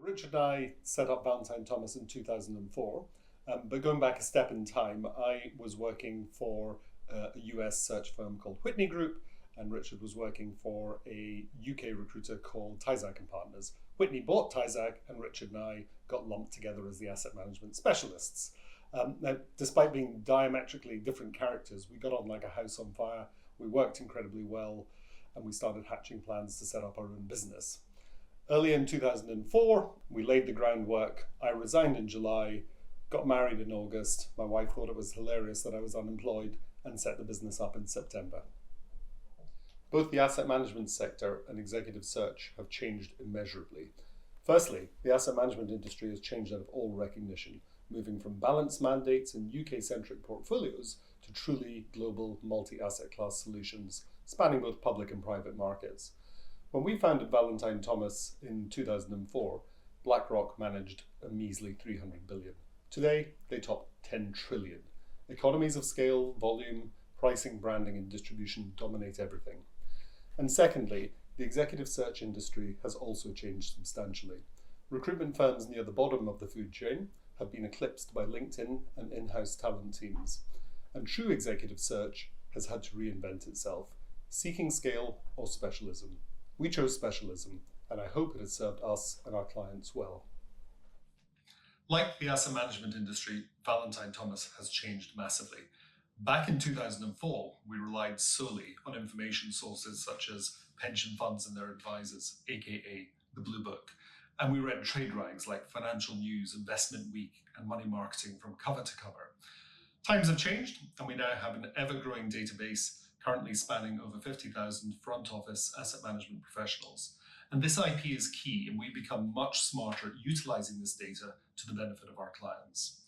Richard and I set up Valentine Thomas in 2004, but going back a step in time, I was working for a US search firm called Whitney Group, and Richard was working for a UK recruiter called Tyzack and Partners. Whitney bought Tyzack, and Richard and I got lumped together as the asset management specialists. Now, despite being diametrically different characters, we got on like a house on fire. We worked incredibly well, and we started hatching plans to set up our own business. Early in 2004, we laid the groundwork. I resigned in July, got married in August. My wife thought it was hilarious that I was unemployed and set the business up in September. Both the asset management sector and executive search have changed immeasurably. Firstly, the asset management industry has changed out of all recognition, moving from balanced mandates and UK-centric portfolios to truly global multi-asset class solutions, spanning both public and private markets. When we founded Valentine Thomas in 2004, BlackRock managed a measly 300 billion. Today, they top 10 trillion. Economies of scale, volume, pricing, branding, and distribution dominate everything. And secondly, the executive search industry has also changed substantially. Recruitment firms near the bottom of the food chain have been eclipsed by LinkedIn and in-house talent teams. And true executive search has had to reinvent itself, seeking scale or specialism. We chose specialism, and I hope it has served us and our clients well. Like the asset management industry, Valentine Thomas has changed massively. Back in 2004, we relied solely on information sources such as pension funds and their advisors, aka the Blue Book, and we read trade rags like Financial News, Investment Week, and Money Marketing from cover to cover. Times have changed, and we now have an ever-growing database currently spanning over 50,000 front office asset management professionals. And this IP is key, and we become much smarter at utilizing this data to the benefit of our clients.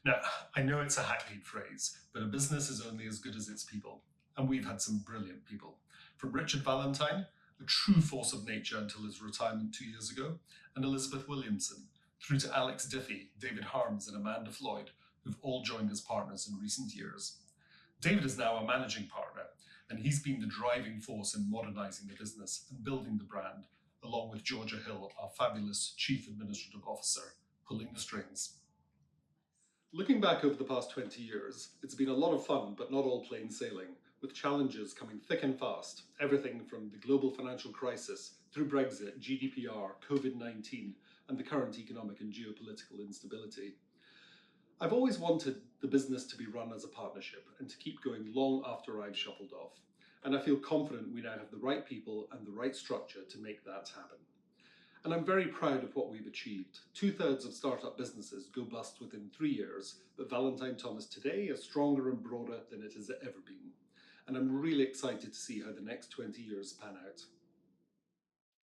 Now, I know it's a hackneyed phrase, but a business is only as good as its people. And we've had some brilliant people. From Richard Valentine, a true force of nature until his retirement 2 years ago, and Elizabeth Williamson, through to Alex Diffie, David Harms, and Amanda Floyd, who've all joined as partners in recent years. David is now a managing partner, and he's been the driving force in modernizing the business and building the brand, along with Georgia Hill, our fabulous Chief Administrative Officer, pulling the strings. Looking back over the past 20 years, it's been a lot of fun, but not all plain sailing, with challenges coming thick and fast, everything from the global financial crisis, through Brexit, GDPR, COVID-19, and the current economic and geopolitical instability. I've always wanted the business to be run as a partnership and to keep going long after I've shuffled off. And I feel confident we now have the right people and the right structure to make that happen. And I'm very proud of what we've achieved. 2/3 of startup businesses go bust within 3 years, but Valentine Thomas today is stronger and broader than it has ever been. And I'm really excited to see how the next 20 years pan out.